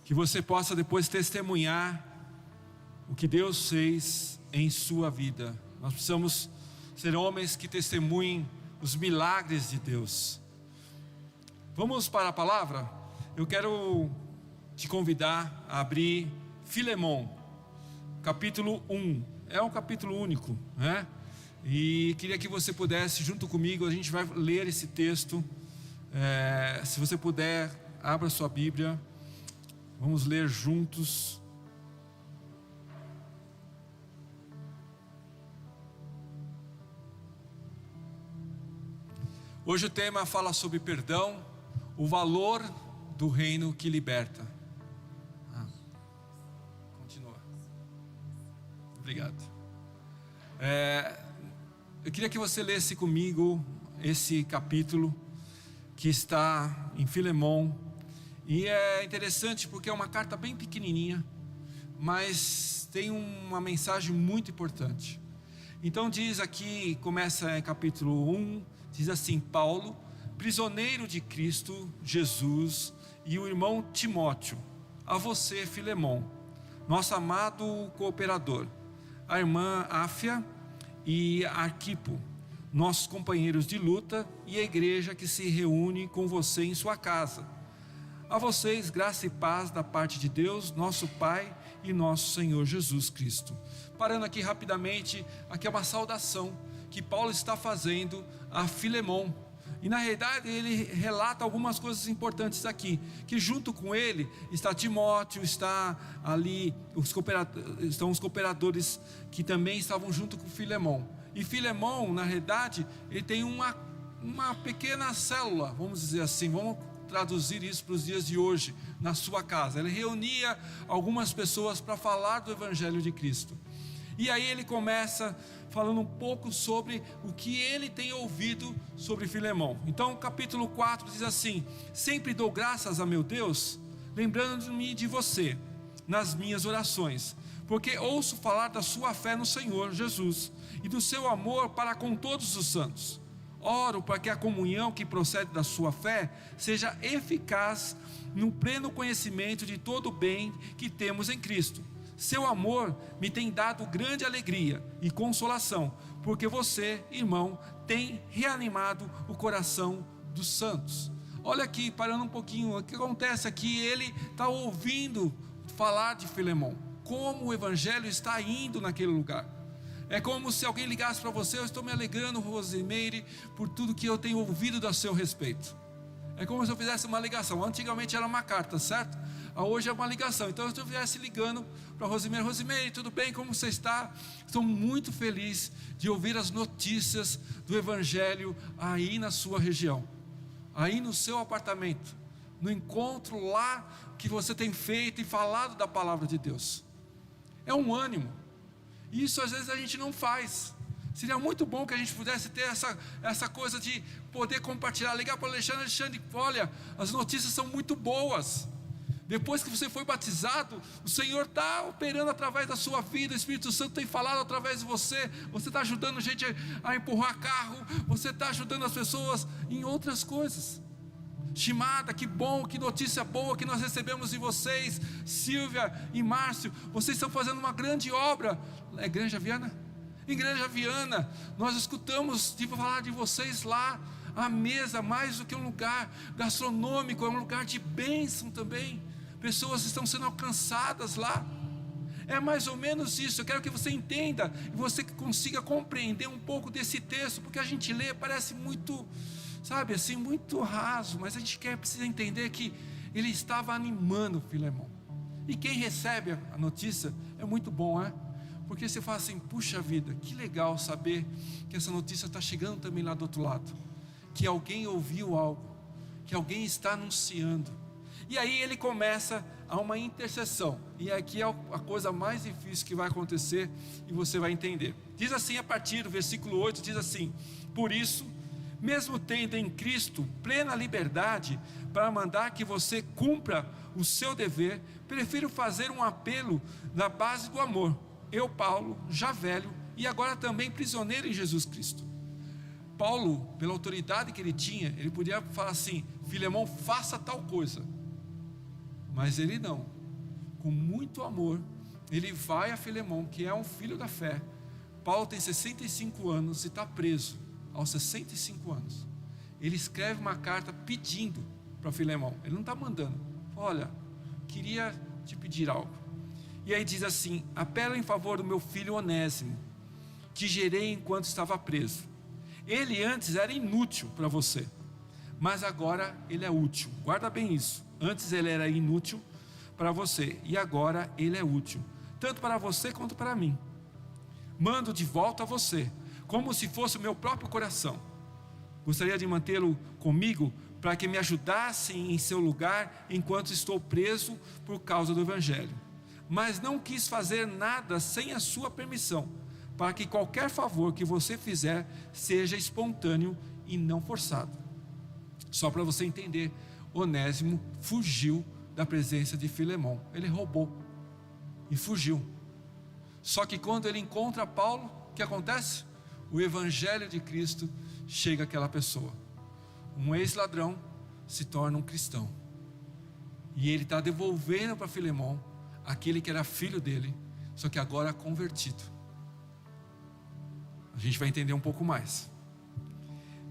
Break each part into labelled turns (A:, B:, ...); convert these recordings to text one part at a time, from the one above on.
A: que você possa depois testemunhar o que Deus fez em sua vida. Nós precisamos ser homens que testemunhem os milagres de Deus. Vamos para a palavra? Eu quero te convidar a abrir Filemon, capítulo 1. É um capítulo único, né? E queria que você pudesse, junto comigo, a gente vai ler esse texto. Se você puder, abra sua Bíblia, vamos ler juntos. Hoje o tema fala sobre perdão, o valor do reino que liberta. Continua. Obrigado. Eu queria que você lesse comigo esse capítulo que está em Filemon. E é interessante porque é uma carta bem pequenininha, mas tem uma mensagem muito importante. Então diz aqui, começa em capítulo 1, diz assim: Paulo, prisioneiro de Cristo Jesus, e o irmão Timóteo, a você, Filemon, nosso amado cooperador, a irmã Áfia e Arquipo, nossos companheiros de luta, e a igreja que se reúne com você em sua casa. A vocês, graça e paz da parte de Deus, nosso Pai e nosso Senhor Jesus Cristo. Parando aqui rapidamente, aqui é uma saudação que Paulo está fazendo a Filemon. E na realidade ele relata algumas coisas importantes aqui, que junto com ele está Timóteo, está ali estão os cooperadores que também estavam junto com Filemon. E Filemon, na realidade, ele tem uma pequena célula, vamos dizer assim, vamos traduzir isso para os dias de hoje, na sua casa. Ele reunia algumas pessoas para falar do Evangelho de Cristo. E aí ele começa falando um pouco sobre o que ele tem ouvido sobre Filemon. Então capítulo 4 diz assim: sempre dou graças a meu Deus, lembrando-me de você nas minhas orações, porque ouço falar da sua fé no Senhor Jesus e do seu amor para com todos os santos. Oro para que a comunhão que procede da sua fé seja eficaz no pleno conhecimento de todo o bem que temos em Cristo. Seu amor me tem dado grande alegria e consolação, porque você, irmão, tem reanimado o coração dos santos. Olha aqui, parando um pouquinho, o que acontece aqui? Ele está ouvindo falar de Filemon, como o evangelho está indo naquele lugar. É como se alguém ligasse para você: eu estou me alegrando, Rosimeire, por tudo que eu tenho ouvido a seu respeito. É como se eu fizesse uma ligação. Antigamente era uma carta, certo? Hoje é uma ligação. Então se eu estivesse ligando para Rosimeire: Rosimeire, tudo bem? Como você está? Estou muito feliz de ouvir as notícias do evangelho aí na sua região, aí no seu apartamento, no encontro lá que você tem feito e falado da palavra de Deus. É um ânimo. Isso às vezes a gente não faz. Seria muito bom que a gente pudesse ter essa coisa de poder compartilhar, ligar para o Alexandre: olha, as notícias são muito boas. Depois que você foi batizado, o Senhor está operando através da sua vida, o Espírito Santo tem falado através de você, você está ajudando gente a empurrar carro, você está ajudando as pessoas em outras coisas. Shimada, que bom, que notícia boa que nós recebemos de vocês. Silvia e Márcio, vocês estão fazendo uma grande obra. É Igreja Viana? Igreja Viana, nós escutamos falar de vocês lá. A mesa, mais do que um lugar gastronômico, é um lugar de bênção também. Pessoas estão sendo alcançadas lá. É mais ou menos isso. Eu quero que você entenda e você consiga compreender um pouco desse texto, porque a gente lê, parece muito, sabe assim, muito raso, mas a gente precisa entender que ele estava animando Filemon. E quem recebe a notícia é muito bom, porque você fala assim: puxa vida, que legal saber que essa notícia está chegando também lá do outro lado, que alguém ouviu algo, que alguém está anunciando. E aí ele começa a uma intercessão, e aqui é a coisa mais difícil que vai acontecer, e você vai entender. Diz assim, a partir do versículo 8, diz assim: por isso, mesmo tendo em Cristo plena liberdade para mandar que você cumpra o seu dever, prefiro fazer um apelo na base do amor. Eu, Paulo, já velho e agora também prisioneiro em Jesus Cristo. Paulo, pela autoridade que ele tinha, ele podia falar assim: Filemon, faça tal coisa. Mas ele não. com muito amor, ele vai a Filemon, que é um filho da fé. Paulo tem 65 anos e está preso aos 65 anos. Ele escreve uma carta pedindo para Filemon. Ele não está mandando. Olha, queria te pedir algo. E aí diz assim: apelo em favor do meu filho Onésimo, que gerei enquanto estava preso. Ele antes era inútil para você, mas agora ele é útil. Guarda bem isso. Antes ele era inútil para você, e agora ele é útil, tanto para você quanto para mim. Mando de volta a você, como se fosse o meu próprio coração. Gostaria de mantê-lo comigo, para que me ajudasse em seu lugar, enquanto estou preso por causa do Evangelho. Mas não quis fazer nada sem a sua permissão, para que qualquer favor que você fizer, seja espontâneo e não forçado. Só para você entender, Onésimo fugiu da presença de Filemon. Ele roubou e fugiu. Só que quando ele encontra Paulo, o que acontece? O Evangelho de Cristo chega àquela pessoa. Um ex-ladrão se torna um cristão. E ele está devolvendo para Filemon aquele que era filho dele, só que agora convertido. A gente vai entender um pouco mais.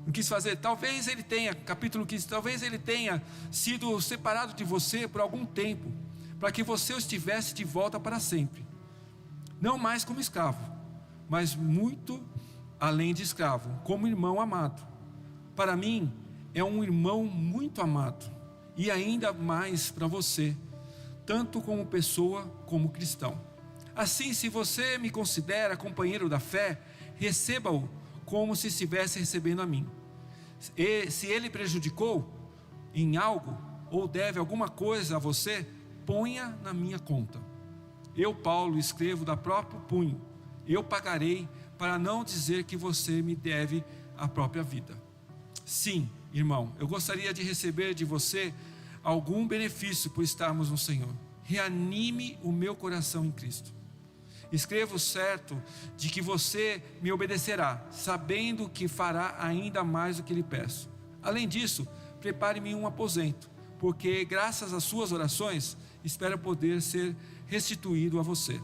A: Não quis fazer, talvez ele tenha, capítulo 15, talvez ele tenha sido separado de você por algum tempo, para que você o estivesse de volta para sempre. Não mais como escravo, mas muito além de escravo, como irmão amado. Para mim, é um irmão muito amado, e ainda mais para você, tanto como pessoa como cristão. Assim, se você me considera companheiro da fé, receba-o como se estivesse recebendo a mim. E se ele prejudicou em algo, ou deve alguma coisa a você, ponha na minha conta. Eu, Paulo, escrevo da próprio punho. Eu pagarei, para não dizer que você me deve a própria vida. Sim, irmão, eu gostaria de receber de você algum benefício por estarmos no Senhor. Reanime o meu coração em Cristo. Escrevo certo de que você me obedecerá, sabendo que fará ainda mais do que lhe peço. Além disso, prepare-me um aposento, porque graças às suas orações, espero poder ser restituído a você.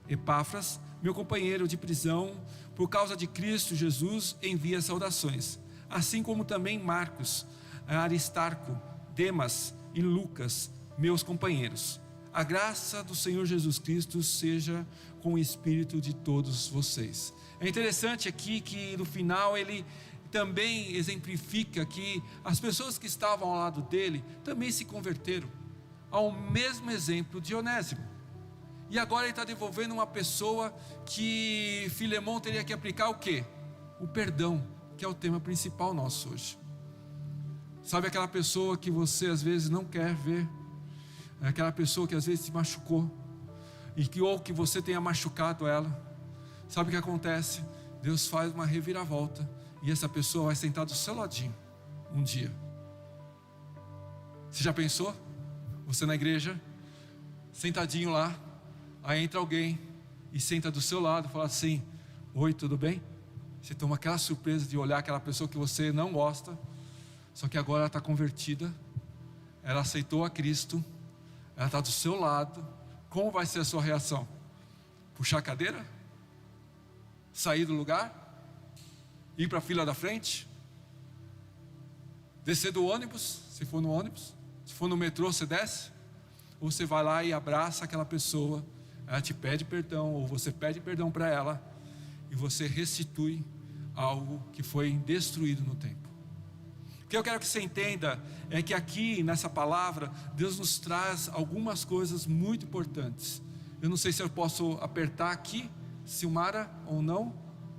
A: Epáfras, meu companheiro de prisão, por causa de Cristo Jesus, envia saudações, assim como também Marcos, Aristarco, Demas e Lucas, meus companheiros. A graça do Senhor Jesus Cristo seja com o espírito de todos vocês. É interessante aqui que no final ele também exemplifica que as pessoas que estavam ao lado dele também se converteram ao mesmo exemplo de Onésimo. E agora ele está devolvendo uma pessoa que Filemon teria que aplicar o quê? O perdão, que é o tema principal nosso hoje. Sabe aquela pessoa que você às vezes não quer ver? É aquela pessoa que às vezes te machucou, ou que você tenha machucado ela. Sabe o que acontece? Deus faz uma reviravolta, e essa pessoa vai sentar do seu ladinho um dia. Você já pensou? Você na igreja, sentadinho lá, aí entra alguém e senta do seu lado e fala assim: oi, tudo bem? Você toma aquela surpresa de olhar aquela pessoa que você não gosta, só que agora ela está convertida, ela aceitou a Cristo, ela está do seu lado. Como vai ser a sua reação? Puxar a cadeira? Sair do lugar? Ir para a fila da frente? Descer do ônibus, se for no ônibus? Se for no metrô, você desce? Ou você vai lá e abraça aquela pessoa, ela te pede perdão, ou você pede perdão para ela, e você restitui algo que foi destruído no tempo. O que eu quero que você entenda é que aqui nessa palavra Deus nos traz algumas coisas muito importantes. Eu não sei se eu posso apertar aqui, Silmara, ou não.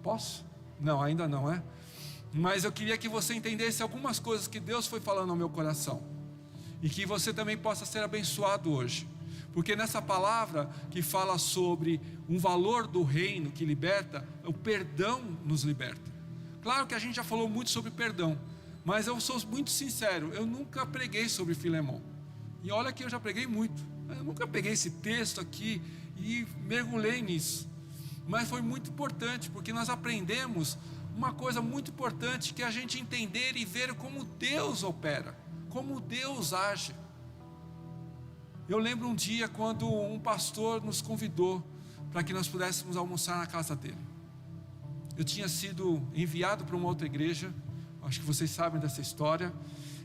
A: Posso? Não, ainda não, é? Mas eu queria que você entendesse algumas coisas que Deus foi falando ao meu coração, e que você também possa ser abençoado hoje. Porque nessa palavra que fala sobre um valor do reino que liberta, o perdão nos liberta. Claro que a gente já falou muito sobre perdão, mas eu sou muito sincero, eu nunca preguei sobre Filemon. E olha que eu já preguei muito. Eu nunca peguei esse texto aqui e mergulhei nisso. Mas foi muito importante, porque nós aprendemos uma coisa muito importante, que é a gente entender e ver como Deus opera, como Deus age. Eu lembro um dia quando um pastor nos convidou para que nós pudéssemos almoçar na casa dele. Eu tinha sido enviado para uma outra igreja, acho que vocês sabem dessa história,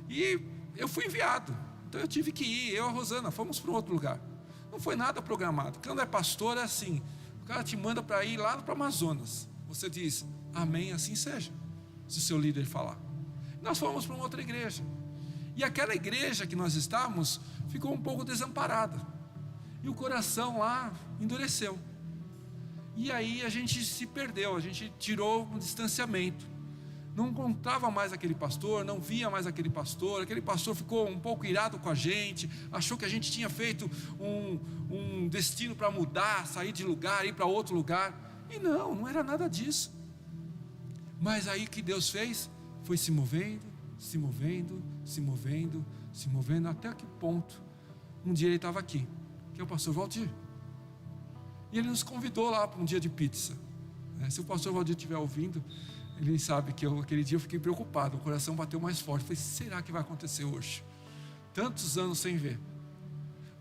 A: e eu fui enviado, então eu tive que ir, eu e a Rosana, fomos para um outro lugar. Não foi nada programado. Quando é pastor é assim, o cara te manda para ir lá para o Amazonas, você diz, amém, assim seja, se o seu líder falar. Nós fomos para uma outra igreja, e aquela igreja que nós estávamos ficou um pouco desamparada, e o coração lá endureceu, e aí a gente se perdeu, a gente tirou um distanciamento, não encontrava mais aquele pastor, não via mais aquele pastor ficou um pouco irado com a gente, achou que a gente tinha feito um destino para mudar, sair de lugar, ir para outro lugar, e não era nada disso. Mas aí o que Deus fez? Foi se movendo, até que ponto, um dia ele estava aqui, que é o pastor Valdir, e ele nos convidou lá para um dia de pizza. Se o pastor Valdir estiver ouvindo, ele sabe que aquele dia eu fiquei preocupado, o coração bateu mais forte, falei, será que vai acontecer hoje? Tantos anos sem ver.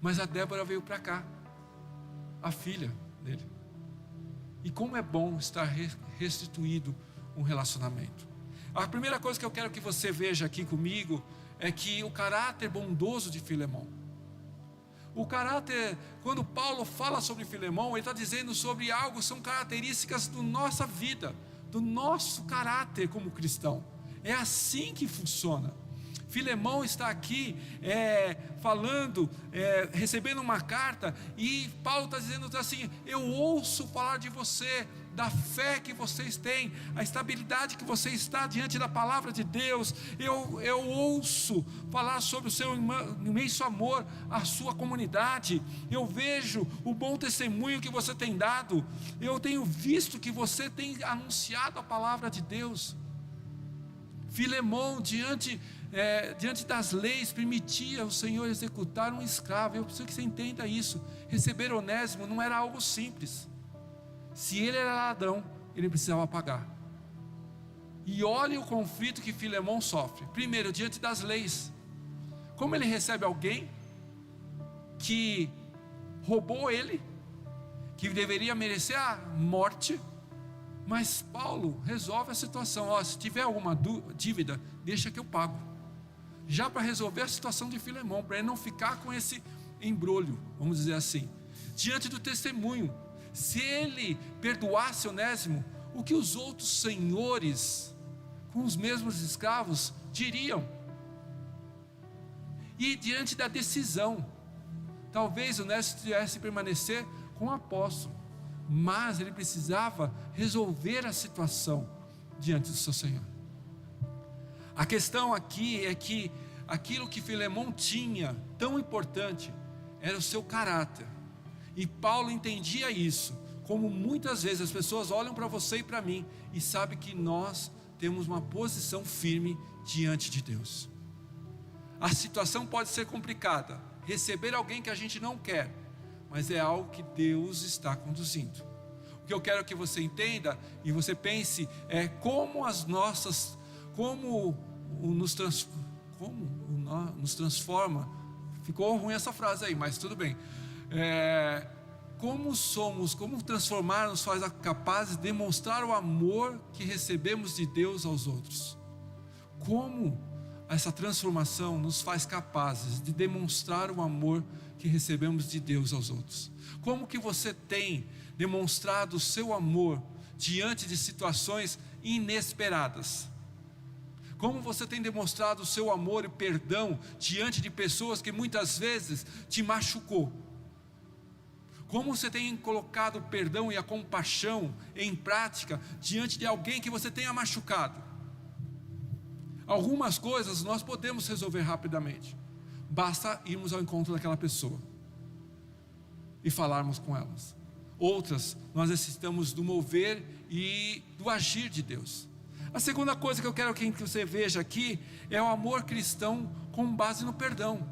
A: Mas a Débora veio para cá, a filha dele, e como é bom estar restituído um relacionamento. A primeira coisa que eu quero que você veja aqui comigo é que o caráter bondoso de Filemão. O caráter, quando Paulo fala sobre Filemão, ele está dizendo sobre algo, são características da nossa vida, do nosso caráter como cristão. É assim que funciona. Filemão está aqui falando, recebendo uma carta, e Paulo está dizendo assim, eu ouço falar de você, da fé que vocês têm, a estabilidade que você está diante da palavra de Deus, eu ouço falar sobre o seu imenso amor à sua comunidade, eu vejo o bom testemunho que você tem dado, eu tenho visto que você tem anunciado a palavra de Deus. Filemão, diante das leis, permitia o Senhor executar um escravo. Eu preciso que você entenda isso. Receber Onésimo não era algo simples. Se ele era ladrão, ele precisava pagar. E olhe o conflito que Filemão sofre. Primeiro, diante das leis. Como ele recebe alguém que roubou ele, que deveria merecer a morte, mas Paulo resolve a situação. Se tiver alguma dívida, deixa que eu pago. Já para resolver a situação de Filemão, para ele não ficar com esse embrulho, vamos dizer assim. Diante do testemunho, se ele perdoasse Onésimo, o que os outros senhores, com os mesmos escravos, diriam? E diante da decisão, talvez Onésimo tivesse que permanecer com o apóstolo, mas ele precisava resolver a situação diante do seu Senhor. A questão aqui é que aquilo que Filemão tinha tão importante era o seu caráter, e Paulo entendia isso, como muitas vezes as pessoas olham para você e para mim e sabem que nós temos uma posição firme diante de Deus. A situação pode ser complicada, receber alguém que a gente não quer, mas é algo que Deus está conduzindo. O que eu quero que você entenda e você pense como nos transforma. Ficou ruim essa frase aí, mas tudo bem. Como transformar nos faz capazes de demonstrar o amor que recebemos de Deus aos outros. Como essa transformação nos faz capazes de demonstrar o amor que recebemos de Deus aos outros. Como que você tem demonstrado o seu amor diante de situações inesperadas? Como você tem demonstrado o seu amor e perdão diante de pessoas que muitas vezes te machucou? Como você tem colocado o perdão e a compaixão em prática diante de alguém que você tenha machucado? Algumas coisas nós podemos resolver rapidamente, basta irmos ao encontro daquela pessoa e falarmos com elas. Outras, nós necessitamos do mover e do agir de Deus. A segunda coisa que eu quero que você veja aqui é o amor cristão com base no perdão.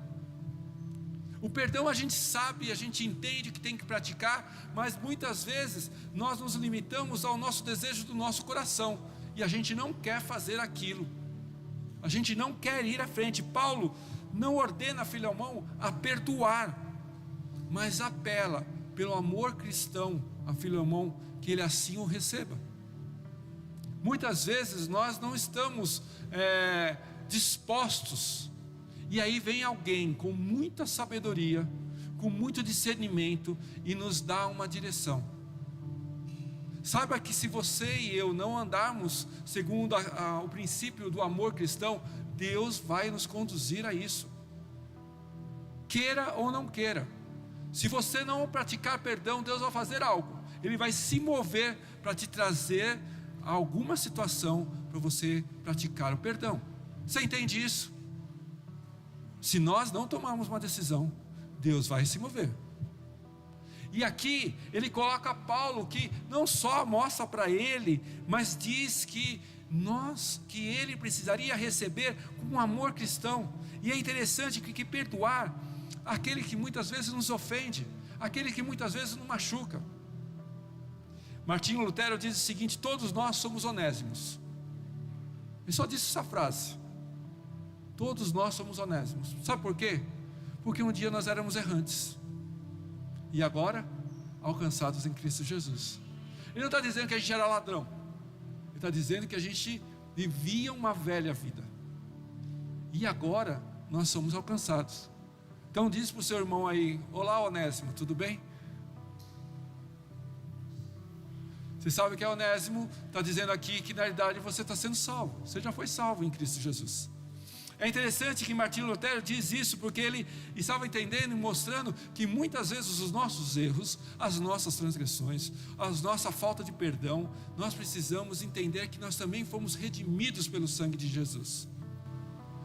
A: O perdão a gente sabe, a gente entende que tem que praticar, mas muitas vezes nós nos limitamos ao nosso desejo do nosso coração e a gente não quer fazer aquilo, a gente não quer ir à frente. Paulo não ordena a Filemão a perdoar, mas apela pelo amor cristão a Filemão, que ele assim o receba. Muitas vezes nós não estamos dispostos, e aí vem alguém com muita sabedoria, com muito discernimento, e nos dá uma direção. Saiba que se você e eu não andarmos segundo o princípio do amor cristão, Deus vai nos conduzir a isso, queira ou não queira. Se você não praticar perdão, Deus vai fazer algo, Ele vai se mover para te trazer alguma situação para você praticar o perdão. Você entende isso? Se nós não tomarmos uma decisão, Deus vai se mover. E aqui ele coloca Paulo, que não só mostra para ele, mas diz que ele precisaria receber com um amor cristão. E é interessante que perdoar aquele que muitas vezes nos ofende, aquele que muitas vezes nos machuca. Martinho Lutero diz o seguinte: todos nós somos Onésimos. Ele só disse essa frase: todos nós somos Onésimos. Sabe por quê? Porque um dia nós éramos errantes, e agora alcançados em Cristo Jesus. Ele não está dizendo que a gente era ladrão, ele está dizendo que a gente vivia uma velha vida, e agora nós somos alcançados. Então diz para o seu irmão aí: olá Onésimo, tudo bem? Você sabe que é Onésimo, está dizendo aqui que na realidade você está sendo salvo, você já foi salvo em Cristo Jesus. É interessante que Martinho Lutero diz isso, porque ele estava entendendo e mostrando que muitas vezes os nossos erros, as nossas transgressões, a nossa falta de perdão, nós precisamos entender que nós também fomos redimidos pelo sangue de Jesus.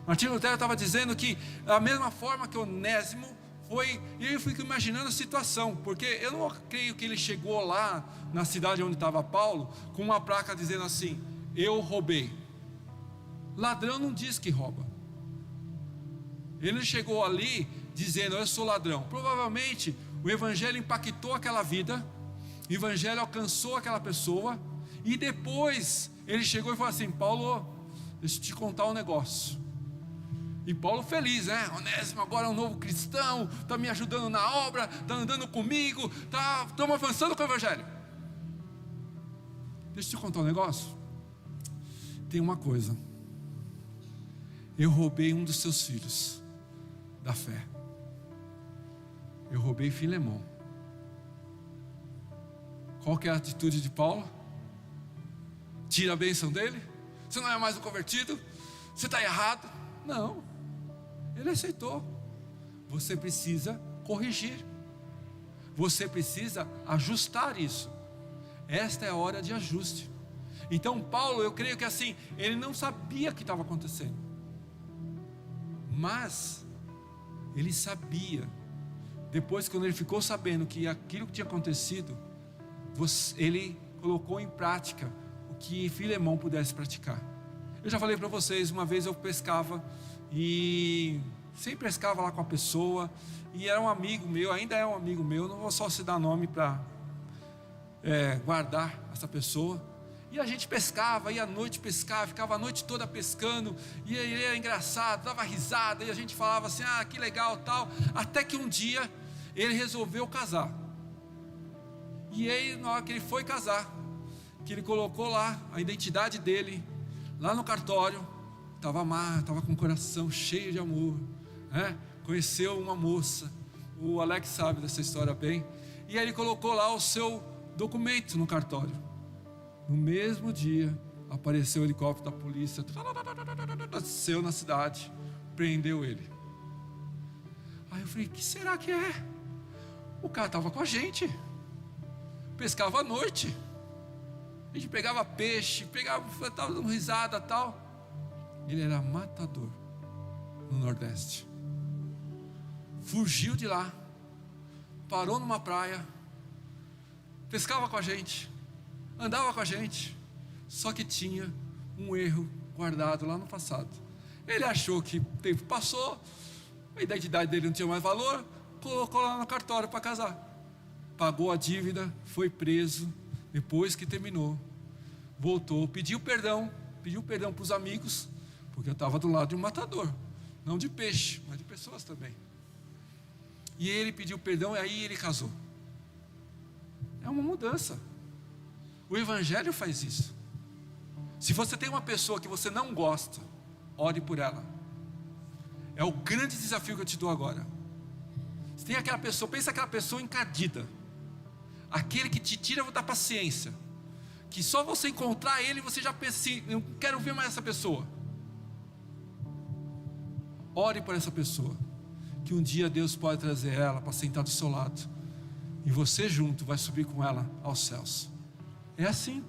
A: Martinho Lutero estava dizendo que da mesma forma que Onésimo foi, e eu fico imaginando a situação, porque eu não creio que ele chegou lá na cidade onde estava Paulo com uma placa dizendo assim: eu roubei. Ladrão não diz que rouba. Ele chegou ali dizendo: eu sou ladrão. Provavelmente o evangelho impactou aquela vida, o evangelho alcançou aquela pessoa, e depois ele chegou e falou assim: Paulo, deixa eu te contar um negócio. E Paulo feliz, né? Onésimo agora é um novo cristão, está me ajudando na obra, está andando comigo, estamos avançando com o evangelho. Deixa eu te contar um negócio. Tem uma coisa: eu roubei um dos seus filhos da fé. Eu roubei Filemão. Qual que é a atitude de Paulo? Tira a bênção dele? Você não é mais um convertido? Você está errado? Não, ele aceitou. Você precisa corrigir, você precisa ajustar isso. Esta é a hora de ajuste. Então Paulo, eu creio que assim, ele não sabia o que estava acontecendo, mas ele sabia, depois quando ele ficou sabendo que aquilo que tinha acontecido, ele colocou em prática o que Filemão pudesse praticar. Eu já falei para vocês, uma vez eu pescava, e sempre pescava lá com a pessoa, e era um amigo meu, ainda é um amigo meu, não vou só citar nome para guardar essa pessoa. E a gente pescava, ia à noite pescar, ficava a noite toda pescando, e ele era engraçado, dava risada, e a gente falava assim: ah, que legal, tal. Até que um dia ele resolveu casar. E aí, na hora que ele foi casar, que ele colocou lá a identidade dele, lá no cartório, estava com o coração cheio de amor, né? Conheceu uma moça, o Alex sabe dessa história bem, e aí ele colocou lá o seu documento no cartório. No mesmo dia, apareceu o helicóptero da polícia, desceu na cidade, prendeu ele. Aí eu falei: que será que é? O cara estava com a gente, pescava à noite, a gente pegava peixe, estava dando risada e tal. Ele era matador no Nordeste. Fugiu de lá, parou numa praia, pescava com a gente, andava com a gente, só que tinha um erro guardado lá no passado. Ele achou que o tempo passou, a identidade dele não tinha mais valor, colocou lá no cartório para casar, pagou a dívida, foi preso. Depois que terminou, voltou, pediu perdão para os amigos, porque eu estava do lado de um matador, não de peixe, mas de pessoas também. E ele pediu perdão e aí ele casou. É uma mudança. O Evangelho faz isso. Se você tem uma pessoa que você não gosta, ore por ela. É o grande desafio que eu te dou agora. Se tem aquela pessoa, pensa aquela pessoa encardida, aquele que te tira da paciência, que só você encontrar ele, você já pensa assim, eu não quero ver mais essa pessoa. Ore por essa pessoa, que um dia Deus pode trazer ela para sentar do seu lado, e você junto vai subir com ela aos céus. É assim.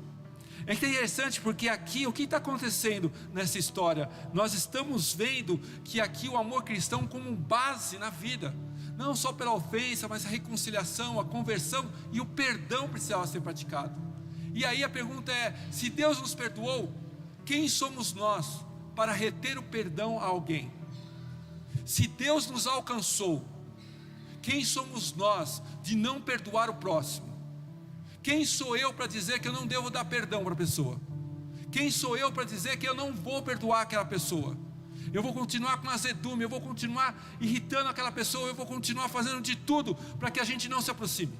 A: É interessante porque aqui, o que está acontecendo nessa história? Nós estamos vendo que aqui o amor cristão como base na vida, não só pela ofensa, mas a reconciliação, a conversão e o perdão precisava ser praticado. E aí a pergunta é, se Deus nos perdoou, quem somos nós para reter o perdão a alguém? Se Deus nos alcançou, quem somos nós de não perdoar o próximo? Quem sou eu para dizer que eu não devo dar perdão para a pessoa? Quem sou eu para dizer que eu não vou perdoar aquela pessoa? Eu vou continuar com azedume, eu vou continuar irritando aquela pessoa, eu vou continuar fazendo de tudo para que a gente não se aproxime.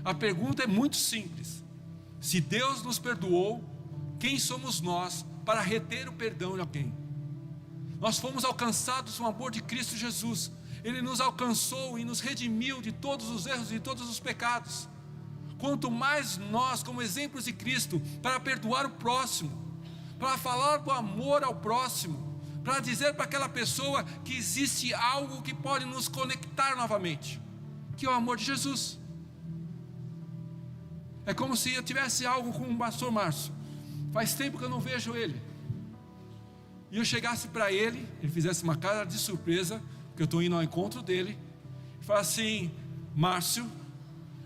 A: A pergunta é muito simples. Se Deus nos perdoou, quem somos nós para reter o perdão de alguém? Nós fomos alcançados no amor de Cristo Jesus. Ele nos alcançou e nos redimiu de todos os erros e de todos os pecados. Quanto mais nós, como exemplos de Cristo, para perdoar o próximo, para falar do amor ao próximo, para dizer para aquela pessoa que existe algo que pode nos conectar novamente, que é o amor de Jesus. É como se eu tivesse algo com o pastor Márcio, faz tempo que eu não vejo ele, e eu chegasse para ele, ele fizesse uma cara de surpresa, porque eu estou indo ao encontro dele, e fala assim: Márcio,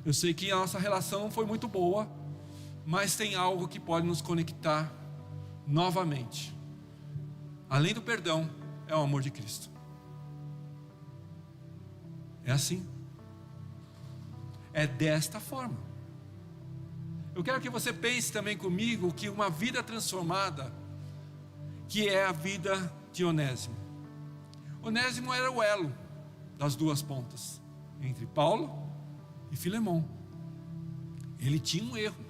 A: eu sei que a nossa relação não foi muito boa, mas tem algo que pode nos conectar novamente. Além do perdão, é o amor de Cristo. É assim. É desta forma. Eu quero que você pense também comigo que uma vida transformada, que é a vida de Onésimo. Onésimo era o elo das duas pontas, entre Paulo e Filemão. Ele tinha um erro,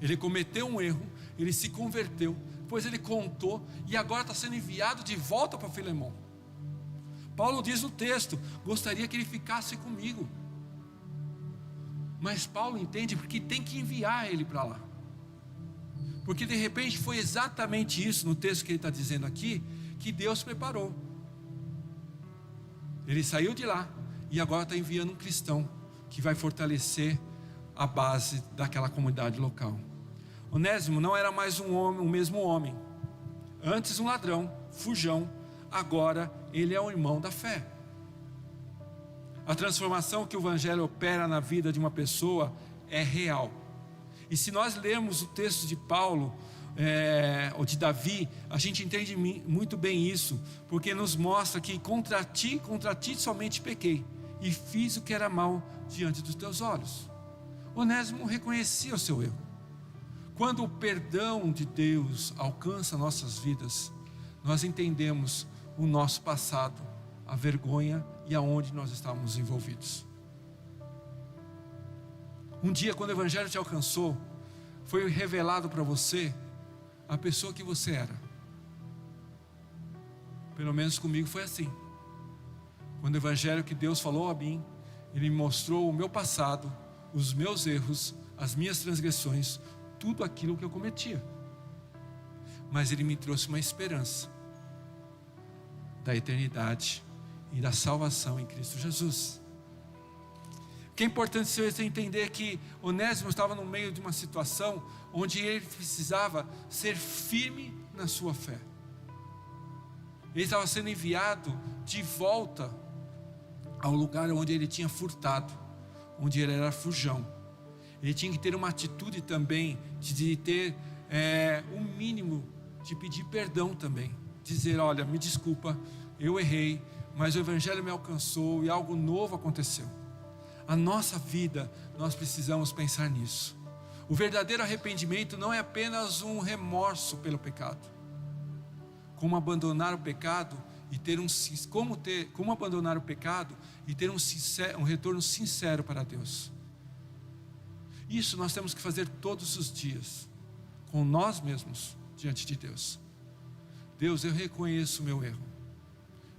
A: ele cometeu um erro, ele se converteu, depois ele contou, e agora está sendo enviado de volta para Filemão. Paulo diz no texto: gostaria que ele ficasse comigo, mas Paulo entende porque tem que enviar ele para lá, porque de repente foi exatamente isso, no texto que ele está dizendo aqui, que Deus preparou. Ele saiu de lá e agora está enviando um cristão que vai fortalecer a base daquela comunidade local. Onésimo não era mais um homem, o mesmo homem. Antes um ladrão, fujão, agora ele é um irmão da fé. A transformação que o Evangelho opera na vida de uma pessoa é real. E se nós lermos o texto de Paulo, ou de Davi, a gente entende muito bem isso, porque nos mostra que contra ti somente pequei, e fiz o que era mal diante dos teus olhos. Onésimo reconhecia o seu erro. Quando o perdão de Deus alcança nossas vidas, nós entendemos o nosso passado, a vergonha e aonde nós estávamos envolvidos. Um dia, quando o Evangelho te alcançou, foi revelado para você a pessoa que você era. Pelo menos comigo foi assim. Quando o Evangelho que Deus falou a mim, Ele me mostrou o meu passado, os meus erros, as minhas transgressões, tudo aquilo que eu cometia. Mas Ele me trouxe uma esperança da eternidade e da salvação em Cristo Jesus. O que é importante você entender que Onésimo estava no meio de uma situação onde ele precisava ser firme na sua fé. Ele estava sendo enviado de volta ao lugar onde ele tinha furtado, onde ele era fujão. Ele tinha que ter uma atitude também de ter um mínimo de pedir perdão também, dizer: olha, me desculpa, eu errei, mas o Evangelho me alcançou e algo novo aconteceu. A nossa vida, nós precisamos pensar nisso. O verdadeiro arrependimento não é apenas um remorso pelo pecado. Como abandonar o pecado e como abandonar o pecado e ter um retorno sincero para Deus. Isso nós temos que fazer todos os dias, com nós mesmos diante de Deus. Deus, eu reconheço o meu erro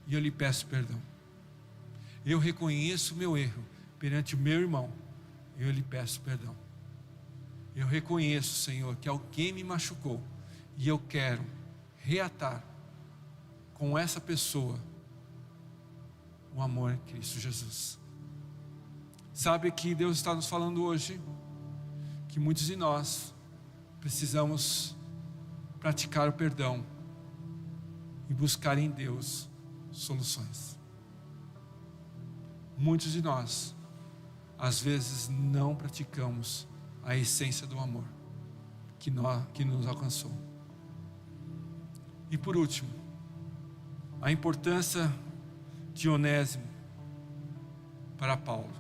A: e eu lhe peço perdão. Eu reconheço o meu erro perante o meu irmão e eu lhe peço perdão. Eu reconheço, Senhor, que alguém me machucou e eu quero reatar com essa pessoa o amor em Cristo Jesus. Sabe que Deus está nos falando hoje que muitos de nós precisamos praticar o perdão e buscar em Deus soluções. Muitos de nós, às vezes, não praticamos a essência do amor que nos alcançou. E por último, a importância de Onésimo para Paulo.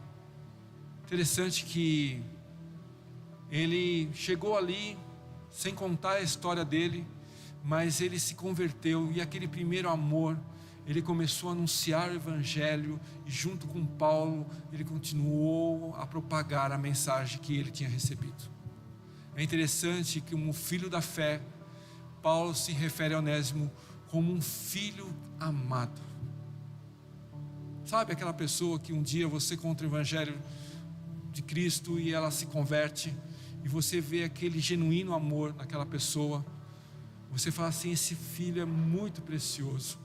A: Interessante que ele chegou ali sem contar a história dele, mas ele se converteu e aquele primeiro amor, ele começou a anunciar o evangelho e junto com Paulo, ele continuou a propagar a mensagem que ele tinha recebido. É interessante que como filho da fé, Paulo se refere a Onésimo como um filho amado. Sabe aquela pessoa que um dia você conta o evangelho de Cristo e ela se converte e você vê aquele genuíno amor naquela pessoa, você fala assim, esse filho é muito precioso.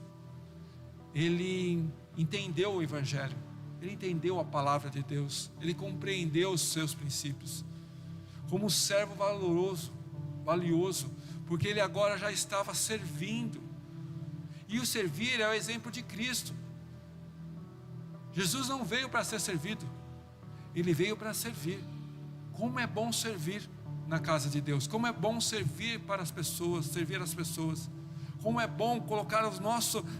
A: Ele entendeu o evangelho, ele entendeu a palavra de Deus, ele compreendeu os seus princípios, como um servo valioso, porque ele agora já estava servindo, e o servir é o exemplo de Cristo. Jesus não veio para ser servido, ele veio para servir. Como é bom servir na casa de Deus, como é bom servir para as pessoas, servir as pessoas, como é bom colocar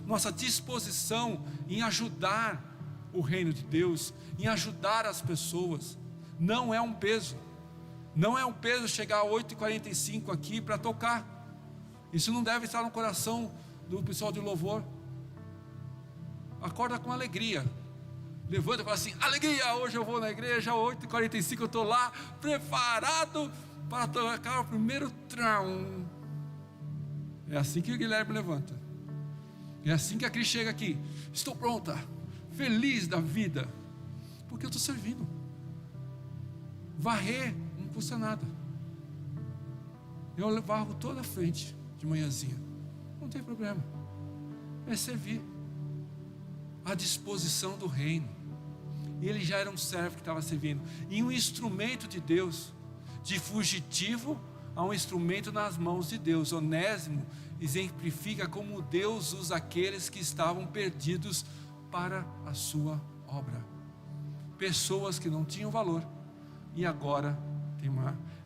A: nossa disposição em ajudar o reino de Deus, em ajudar as pessoas. Não é um peso, não é um peso chegar às 8h45 aqui para tocar. Isso não deve estar no coração do pessoal de louvor. Acorda com alegria, levanta e fala assim, alegria, hoje eu vou na igreja, às 8h45 eu estou lá, preparado para tocar o primeiro trão. É assim que o Guilherme levanta, é assim que a Cris chega aqui, estou pronta, feliz da vida, porque eu estou servindo. Varrer não custa nada, eu varro toda a frente de manhãzinha, não tem problema, é servir, à disposição do reino. E ele já era um servo que estava servindo, e um instrumento de Deus, de fugitivo a um instrumento nas mãos de Deus. Onésimo exemplifica como Deus usa aqueles que estavam perdidos para a sua obra. Pessoas que não tinham valor e agora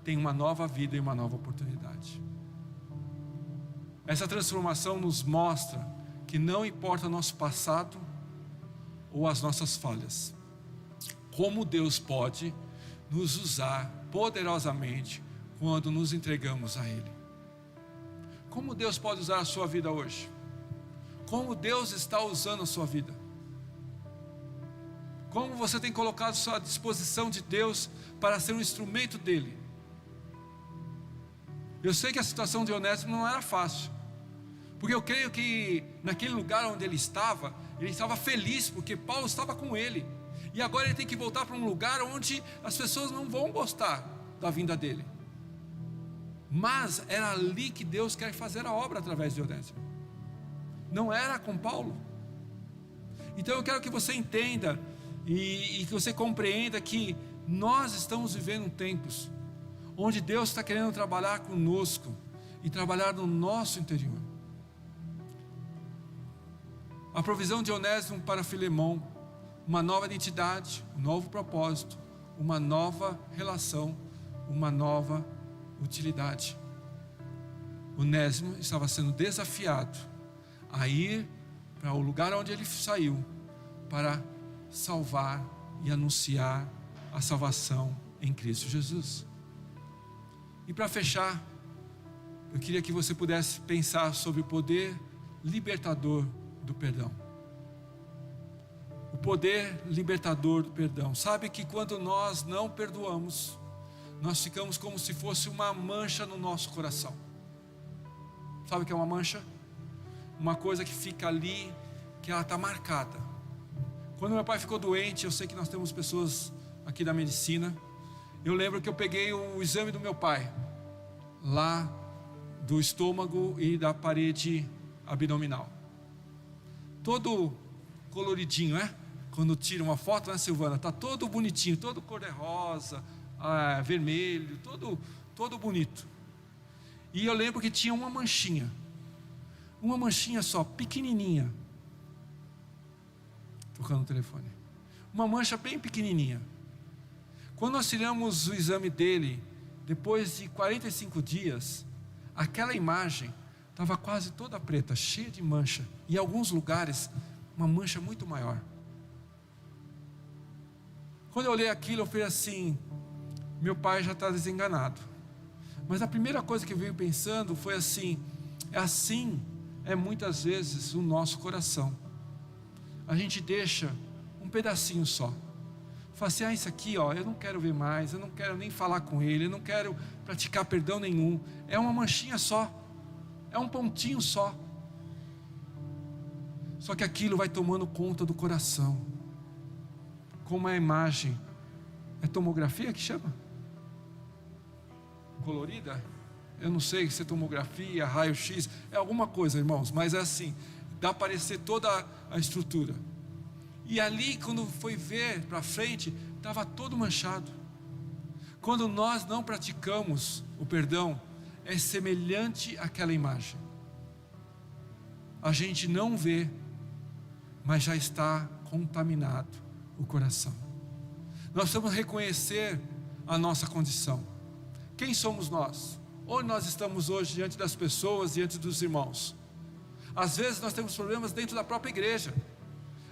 A: tem uma nova vida e uma nova oportunidade. Essa transformação nos mostra que não importa o nosso passado ou as nossas falhas, como Deus pode nos usar poderosamente quando nos entregamos a Ele. Como Deus pode usar a sua vida hoje? Como Deus está usando a sua vida? Como você tem colocado a sua disposição de Deus para ser um instrumento dEle? Eu sei que a situação de Onésimo não era fácil, porque eu creio que naquele lugar onde ele estava feliz, porque Paulo estava com ele, e agora ele tem que voltar para um lugar onde as pessoas não vão gostar da vinda dele. Mas era ali que Deus quer fazer a obra através de Onésimo, não era com Paulo. Então eu quero que você entenda e que você compreenda que nós estamos vivendo tempos onde Deus está querendo trabalhar conosco e trabalhar no nosso interior. A provisão de Onésimo para Filemão, uma nova identidade, um novo propósito, uma nova relação, uma nova utilidade. Onésimo estava sendo desafiado a ir para o lugar onde ele saiu para salvar e anunciar a salvação em Cristo Jesus. E para fechar, eu queria que você pudesse pensar sobre o poder libertador do perdão. O poder libertador do perdão. Sabe que quando nós não perdoamos, nós ficamos como se fosse uma mancha no nosso coração. Sabe o que é uma mancha? Uma coisa que fica ali, que ela está marcada. Quando meu pai ficou doente, eu sei que nós temos pessoas aqui da medicina. Eu lembro que eu peguei o exame do meu pai, lá do estômago e da parede abdominal. Todo coloridinho, né? Quando tira uma foto, né, Silvana? Está todo bonitinho, todo cor-de-rosa, vermelho, todo bonito. E eu lembro que tinha uma manchinha só, pequenininha. Tocando o telefone. Uma mancha bem pequenininha. Quando nós tiramos o exame dele, depois de 45 dias, aquela imagem estava quase toda preta, cheia de mancha. E em alguns lugares, uma mancha muito maior. Quando eu olhei aquilo, eu falei assim: meu pai já está desenganado. Mas a primeira coisa que eu venho pensando foi assim: é muitas vezes o nosso coração. A gente deixa um pedacinho só. Fala assim: isso aqui, eu não quero ver mais, eu não quero nem falar com ele, eu não quero praticar perdão nenhum. É uma manchinha só, é um pontinho só. Só que aquilo vai tomando conta do coração. Como a imagem, é tomografia que chama? Colorida? Eu não sei se é tomografia, raio-x, é alguma coisa, irmãos, mas é assim, dá para aparecer toda a estrutura. E ali, quando foi ver para frente, estava todo manchado. Quando nós não praticamos o perdão, é semelhante àquela imagem. A gente não vê, mas já está contaminado o coração. Nós precisamos reconhecer a nossa condição. Quem somos nós? Onde nós estamos hoje diante das pessoas, diante dos irmãos? Às vezes nós temos problemas dentro da própria igreja.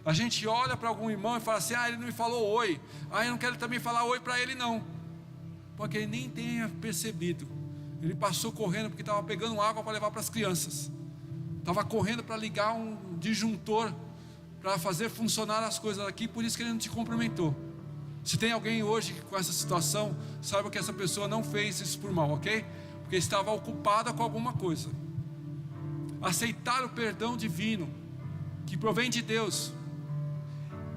A: A gente olha para algum irmão e fala assim: ele não me falou oi, eu não quero também falar oi para ele não, porque ele nem tenha percebido. Ele passou correndo porque estava pegando água para levar para as crianças, estava correndo para ligar um disjuntor para fazer funcionar as coisas aqui, por isso que ele não te cumprimentou. Se tem alguém hoje com essa situação, saiba que essa pessoa não fez isso por mal, ok? Porque estava ocupada com alguma coisa. Aceitar o perdão divino que provém de Deus,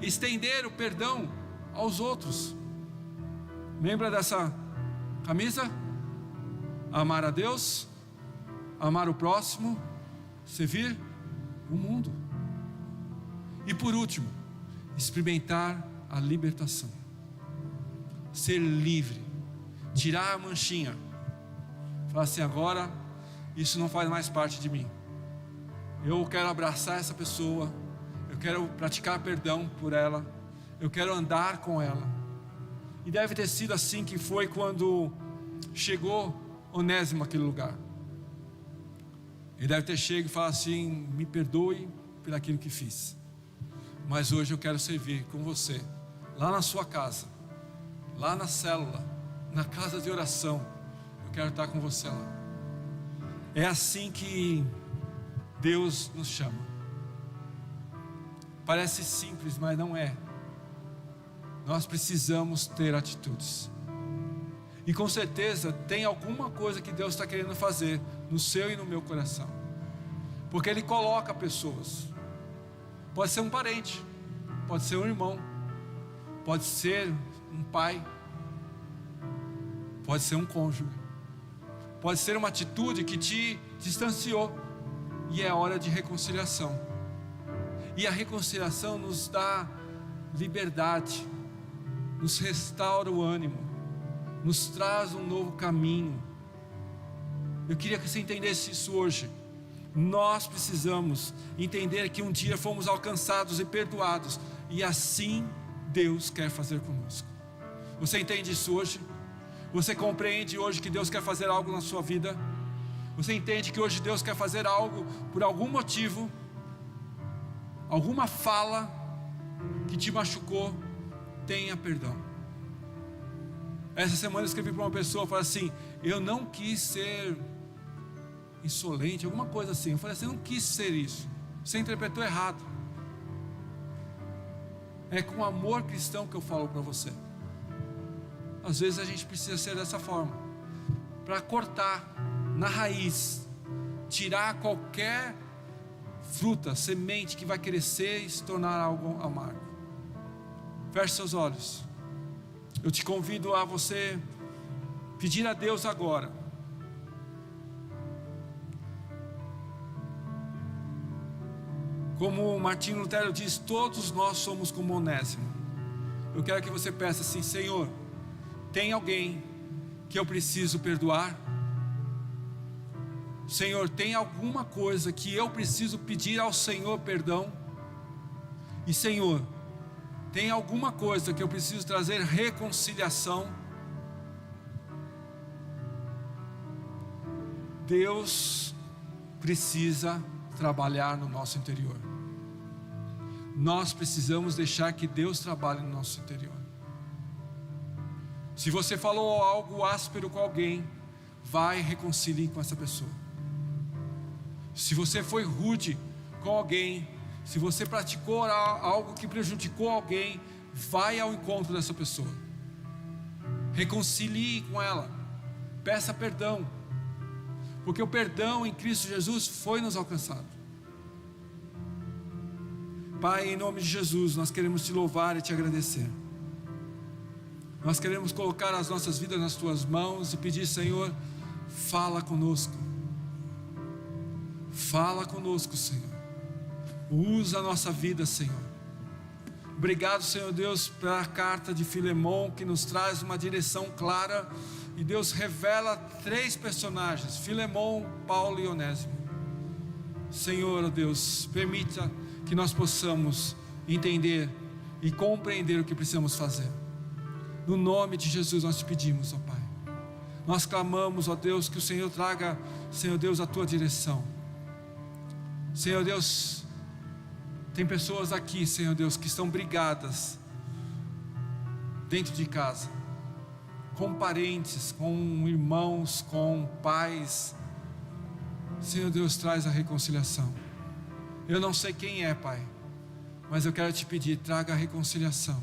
A: estender o perdão aos outros. Lembra dessa camisa? Amar a Deus, amar o próximo, servir o mundo. E por último, experimentar a libertação. Ser livre, tirar a manchinha, falar assim: agora isso não faz mais parte de mim. Eu quero abraçar essa pessoa, eu quero praticar perdão por ela, eu quero andar com ela. E deve ter sido assim que foi quando chegou Onésimo naquele lugar. Ele deve ter chegado e falado assim: me perdoe por aquilo que fiz, mas hoje eu quero servir com você, lá na sua casa, lá na célula, na casa de oração. Eu quero estar com você lá. É assim que Deus nos chama. Parece simples, mas não é. Nós precisamos ter atitudes. E com certeza tem alguma coisa que Deus está querendo fazer no seu e no meu coração, porque Ele coloca pessoas. Pode ser um parente, pode ser um irmão, pode ser um pai, pode ser um cônjuge, pode ser uma atitude que te distanciou, e é hora de reconciliação. E a reconciliação nos dá liberdade, nos restaura o ânimo, nos traz um novo caminho. Eu queria que você entendesse isso hoje. Nós precisamos entender que um dia fomos alcançados e perdoados, e assim Deus quer fazer conosco. Você entende isso hoje? Você compreende hoje que Deus quer fazer algo na sua vida? Você entende que hoje Deus quer fazer algo por algum motivo, alguma fala que te machucou? Tenha perdão. Essa semana eu escrevi para uma pessoa, falei assim: eu não quis ser insolente, alguma coisa assim. Eu falei assim: eu não quis ser isso. Você interpretou errado. É com amor cristão que eu falo para você. Às vezes a gente precisa ser dessa forma, para cortar na raiz, tirar qualquer fruta, semente que vai crescer e se tornar algo amargo. Feche seus olhos. Eu te convido a você pedir a Deus agora. Como Martinho Lutero diz, todos nós somos como Onésimo. Eu quero que você peça assim: Senhor, tem alguém que eu preciso perdoar? Senhor, tem alguma coisa que eu preciso pedir ao Senhor perdão? E Senhor, tem alguma coisa que eu preciso trazer reconciliação? Deus precisa trabalhar no nosso interior. Nós precisamos deixar que Deus trabalhe no nosso interior. Se você falou algo áspero com alguém, vai e reconcilie com essa pessoa. Se você foi rude com alguém, se você praticou algo que prejudicou alguém, vai ao encontro dessa pessoa. Reconcilie com ela. Peça perdão. Porque o perdão em Cristo Jesus foi nos alcançado. Pai, em nome de Jesus, nós queremos te louvar e te agradecer. Nós queremos colocar as nossas vidas nas tuas mãos e pedir: Senhor, fala conosco. Fala conosco, Senhor. Usa a nossa vida, Senhor. Obrigado, Senhor Deus, pela carta de Filemon, que nos traz uma direção clara. E Deus revela 3 personagens: Filemon, Paulo e Onésimo. Senhor, ó Deus, permita que nós possamos entender e compreender o que precisamos fazer. No nome de Jesus nós te pedimos, ó Pai. Nós clamamos, ó Deus, que o Senhor traga, Senhor Deus, a tua direção. Senhor Deus, tem pessoas aqui, Senhor Deus, que estão brigadas dentro de casa, com parentes, com irmãos, com pais. Senhor Deus, traz a reconciliação. Eu não sei quem é, Pai, mas eu quero te pedir: traga a reconciliação.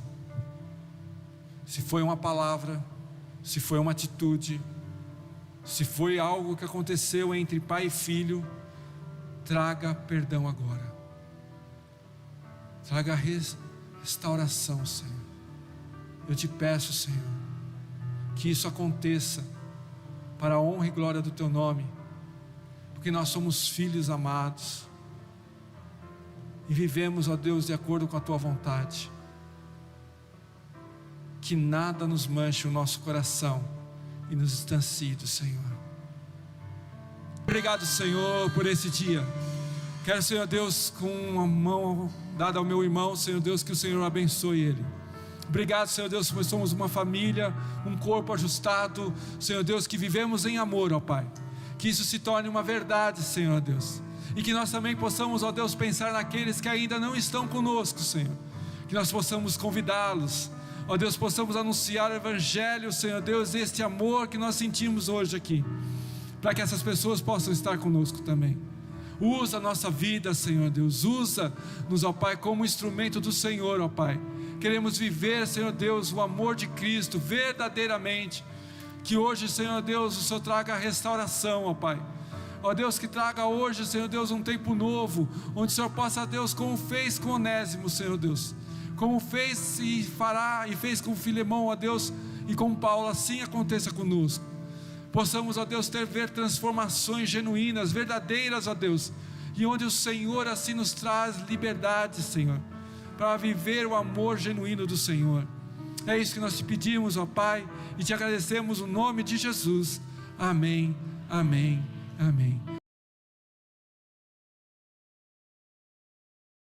A: Se foi uma palavra, se foi uma atitude, se foi algo que aconteceu entre pai e filho, traga perdão agora. Traga restauração, Senhor. Eu te peço, Senhor, que isso aconteça para a honra e glória do teu nome, porque nós somos filhos amados e vivemos, ó Deus, de acordo com a tua vontade. Que nada nos manche o nosso coração e nos distancie do Senhor. Obrigado, Senhor, por esse dia. Quero, Senhor Deus, com uma mão dada ao meu irmão, Senhor Deus, que o Senhor abençoe ele. Obrigado, Senhor Deus, pois somos uma família, um corpo ajustado, Senhor Deus, que vivemos em amor, ó Pai. Que isso se torne uma verdade, Senhor Deus. E que nós também possamos, ó Deus, pensar naqueles que ainda não estão conosco, Senhor. Que nós possamos convidá-los, ó Deus, possamos anunciar o Evangelho, Senhor Deus, este amor que nós sentimos hoje aqui, para que essas pessoas possam estar conosco também. Usa a nossa vida, Senhor Deus, usa-nos, ó Pai, como instrumento do Senhor, ó Pai. Queremos viver, Senhor Deus, o amor de Cristo verdadeiramente. Que hoje, Senhor Deus, o Senhor traga a restauração, ó Pai. Ó Deus, que traga hoje, Senhor Deus, um tempo novo, onde o Senhor possa, Deus, como fez com Onésimo, Senhor Deus, como fez e fará e fez com Filemão, ó Deus, e com Paulo, assim aconteça conosco. Possamos, ó Deus, ver transformações genuínas, verdadeiras, ó Deus, e onde o Senhor assim nos traz liberdade, Senhor, para viver o amor genuíno do Senhor. É isso que nós te pedimos, ó Pai, e te agradecemos no nome de Jesus. Amém, amém, amém.